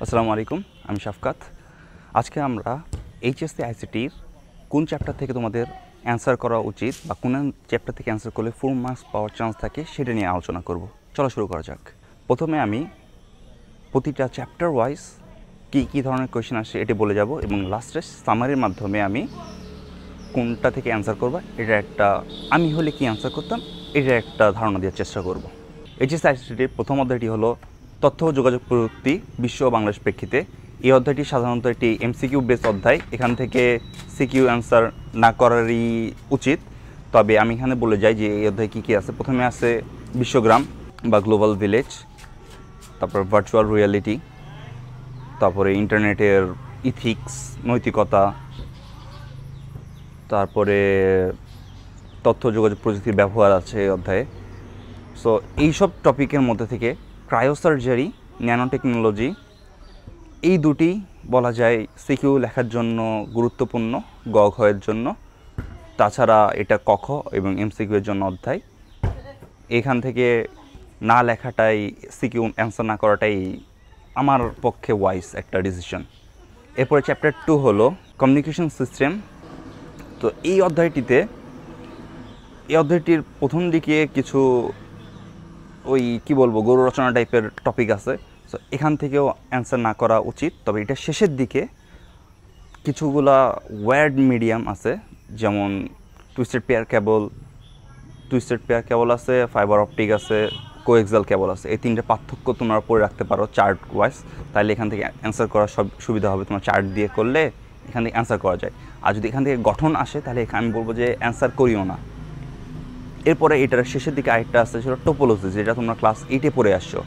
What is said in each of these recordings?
আসসালামু আলাইকুম, আমি শাফকাত। আজকে আমরা এইচএসসি আইসিটির কোন চ্যাপ্টার থেকে তোমাদের অ্যান্সার করা উচিত বা কোন চ্যাপ্টার থেকে অ্যান্সার করলে ফুল মার্কস পাওয়ার চান্স থাকে সেটা নিয়ে আলোচনা করব। চলো শুরু করা যাক। প্রথমে আমি প্রতিটা চ্যাপ্টার ওয়াইজ কী ধরনের কোয়েশ্চেন আসে এটি বলে যাব এবং লাস্টে সামারির মাধ্যমে আমি কোনটা থেকে অ্যান্সার করবা এটা একটা আমি হলে কি অ্যান্সার করতাম এটা একটা ধারণা দেওয়ার চেষ্টা করব। এইচএসসি আইসিটির প্রথম অধ্যায়টি হলো তথ্য ও যোগাযোগ প্রযুক্তি বিশ্ব ও বাংলাদেশ প্রেক্ষিতে। এই অধ্যায়টি সাধারণত একটি এমসিকিউ বেস অধ্যায়, এখান থেকে সিকিউ অ্যান্সার না করারই উচিত। তবে আমি এখানে বলে যাই যে এই অধ্যায়ে কী কী আছে। প্রথমে আছে বিশ্বগ্রাম বা গ্লোবাল ভিলেজ, তারপর ভার্চুয়াল রিয়ালিটি, তারপরে ইন্টারনেটের ইথিক্স নৈতিকতা, তারপরে তথ্য যোগাযোগ প্রযুক্তির ব্যবহার আছে এই অধ্যায়ে। সো এইসব টপিকের মধ্যে থেকে ক্রায়োসার্জারি, ন্যানো টেকনোলজি এই দুটি বলা যায় সিকিউ লেখার জন্য গুরুত্বপূর্ণ গ ঘয়ের জন্য। তাছাড়া এটা কখ এবং এমসিকিউ এর জন্য অধ্যায়। এখান থেকে না লেখাটাই, সিকিউ অ্যান্সার না করাটাই আমার পক্ষে ওয়াইজ একটা ডিসিশন। এরপরে চ্যাপ্টার 2 হলো কমিউনিকেশন সিস্টেম। তো এই অধ্যায়টির প্রথম দিকে কিছু ওই কি বলবো গরু রচনা টাইপের টপিক আছে। সো এখান থেকেও অ্যান্সার না করা উচিত। তবে এটা শেষের দিকে কিছুগুলা ওয়্যার্ড মিডিয়াম আছে, যেমন টুইস্টেড পেয়ার কেবল আছে, ফাইবার অপটিক আছে, কোএক্সাল কেবল আছে। এই তিনটে পার্থক্য তোমরা পড়ে রাখতে পারো চার্ট ওয়াইজ, তাহলে এখান থেকে অ্যান্সার করা সব সুবিধা হবে। তোমার চার্ট দিয়ে করলে এখান থেকে অ্যান্সার করা যায়। আর যদি এখান থেকে গঠন আসে তাহলে এখানে আমি বলবো যে অ্যান্সার করিও না। এরপরে এটার শেষের দিকে আরেকটা আছে, সেটা টোপোলজি, যেটা তোমরা ক্লাস 8-এ পড়ে আসছো।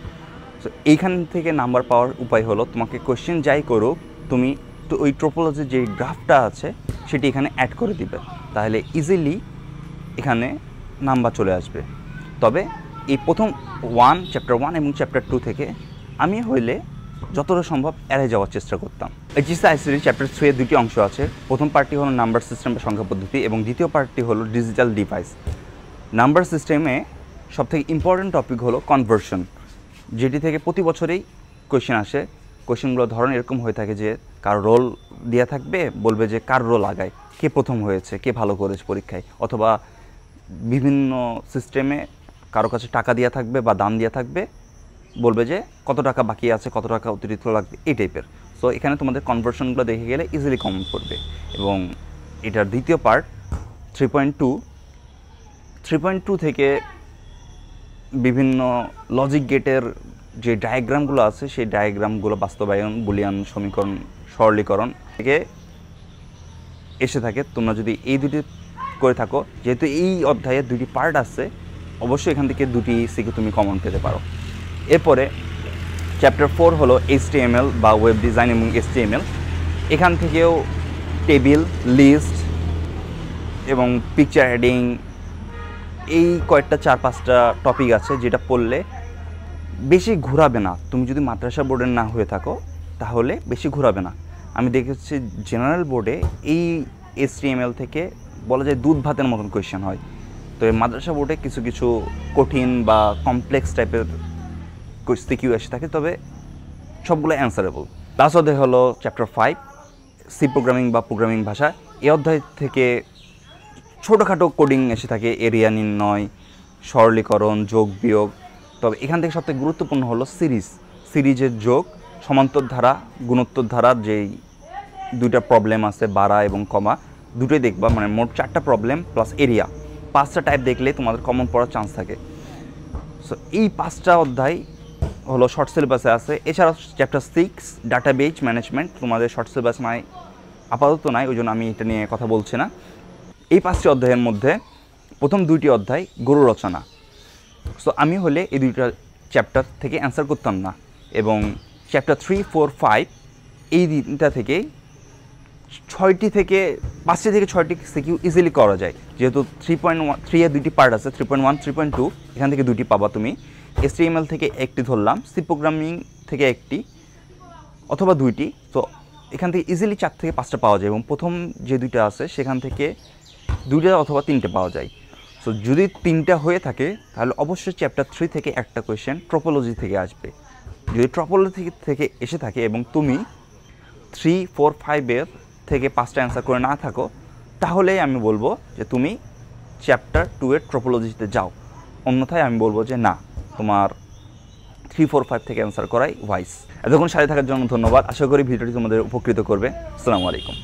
সো এইখান থেকে নাম্বার পাওয়ার উপায় হলো তোমাকে কোয়েশ্চেন যাই করুক তুমি তো ওই টোপোলজির যে গ্রাফটা আছে সেটি এখানে অ্যাড করে দিবে, তাহলে ইজিলি এখানে নাম্বার চলে আসবে। তবে এই প্রথম চ্যাপ্টার 1 এবং চ্যাপ্টার 2 থেকে আমি হইলে যতটা সম্ভব এড়িয়ে যাওয়ার চেষ্টা করতাম। এইচএসসি আইসিটি চ্যাপ্টার 3 এর দুটি অংশ আছে। প্রথম পার্টটি হলো নাম্বার সিস্টেম বা সংখ্যা পদ্ধতি এবং দ্বিতীয় পার্টটি হলো ডিজিটাল ডিভাইস। নাম্বার সিস্টেমে সবথেকে ইম্পর্ট্যান্ট টপিক হলো কনভার্সন, যেটি থেকে প্রতি বছরেই কোয়েশ্চেন আসে। কোয়েশ্চেনগুলোর ধরন এরকম হয়ে থাকে যে কার রোল দেওয়া থাকবে, বলবে যে কার রোল আগায়, কে প্রথম হয়েছে, কে ভালো করেছে পরীক্ষায়, অথবা বিভিন্ন সিস্টেমে কারো কাছে টাকা দেওয়া থাকবে বা দাম দেওয়া থাকবে, বলবে যে কত টাকা বাকি আছে, কত টাকা অতিরিক্ত লাগবে, এই টাইপের। সো এখানে তোমাদের কনভার্সনগুলো দেখে গেলে ইজিলি কমন পড়বে। এবং এটার দ্বিতীয় পার্ট 3.2 থেকে বিভিন্ন লজিক গেটের যে ডায়াগ্রামগুলো আছে সেই ডায়াগ্রামগুলো বাস্তবায়ন, বুলিয়ান সমীকরণ, সরলীকরণ থেকে এসে থাকে। তোমরা যদি এই দুটি করে থাকো, যেহেতু এই অধ্যায়ে দুটি পার্ট আছে, অবশ্যই এখান থেকে দুটি সিকিউ তুমি কমন পেতে পারো। এরপরে চ্যাপ্টার 4 হলো HTML বা ওয়েব ডিজাইন এবং HTML। এখান থেকেও টেবিল, লিস্ট এবং পিকচার হেডিং এই কয়েকটা 4-5টা টপিক আছে যেটা পড়লে বেশি ঘোরাবে না। তুমি যদি মাদ্রাসা বোর্ডের না হয়ে থাকো তাহলে বেশি ঘোরাবে না। আমি দেখেছি জেনারেল বোর্ডে এই HTML থেকে বলা যায় দুধ ভাতের মতন কোয়েশ্চেন হয়। তো এই মাদ্রাসা বোর্ডে কিছু কিছু কঠিন বা কমপ্লেক্স টাইপের সিকিউ এসে থাকে, তবে সবগুলো অ্যান্সারেবল। লাস্ট অধ্যায় হলো চ্যাপ্টার 5 সি প্রোগ্রামিং বা প্রোগ্রামিং ভাষা। এই অধ্যায় থেকে ছোটোখাটো কোডিং এসে থাকে, এরিয়া নির্ণয়, সরলীকরণ, যোগ বিয়োগ। তবে এখান থেকে সবথেকে গুরুত্বপূর্ণ হলো সিরিজের যোগ, সমান্তর ধারা, গুণোত্তর ধারার যেই দুইটা প্রবলেম আছে বাড়া এবং কমা, দুটোই দেখবা। মানে মোট 4টা প্রবলেম প্লাস এরিয়া, 5টা টাইপ দেখলে তোমাদের কমন পড়ার চান্স থাকে। সো এই 5টা অধ্যায় হলো শর্ট সিলেবাসে আছে। এছাড়া চ্যাপ্টার 6 ডাটাবেজ ম্যানেজমেন্ট তোমাদের শর্ট সিলেবাস নাই, আপাতত নাই, ওই জন্য আমি এটা নিয়ে কথা বলছি না। এই 5টি অধ্যায়ের মধ্যে প্রথম 2টি অধ্যায় গরু রচনা। সো আমি হলে এই 2টা চ্যাপ্টার থেকে অ্যান্সার করতাম না, এবং চ্যাপ্টার 3, 4, 5 এই 3টা থেকে 5টি থেকে 6টি সিকিউ ইজিলি করা যায়। যেহেতু 3.3 এর 2টি পার্ট আছে, 3.1, 3.2, এখান থেকে 2টি পাবা তুমি। HTML থেকে একটি ধরলাম, সি প্রোগ্রামিং থেকে একটি অথবা 2টি। তো এখান থেকে ইজিলি 4 থেকে 5টা পাওয়া যায়, এবং প্রথম যে 2টা আছে সেখান থেকে 2টা অথবা 3টে পাওয়া যায়। সো যদি 3টা হয়ে থাকে তাহলে অবশ্যই চ্যাপ্টার 3 থেকে একটা কোয়েশ্চেন ট্রোপোলজি থেকে আসবে। যদি ট্রপোলজি থেকে এসে থাকে এবং তুমি 3, 4, 5 থেকে 5টা অ্যান্সার করে না থাকো, তাহলেই আমি বলবো যে তুমি চ্যাপ্টার 2 এর ট্রপোলজিতে যাও। অন্যথায় আমি বলবো যে না, তোমার 3, 4, 5 থেকে অ্যান্সার করাই ওয়াইস। এতক্ষণ সাথে থাকার জন্য ধন্যবাদ। আশা করি ভিডিওটি তোমাদের উপকৃত করবে। আসসালামু আলাইকুম।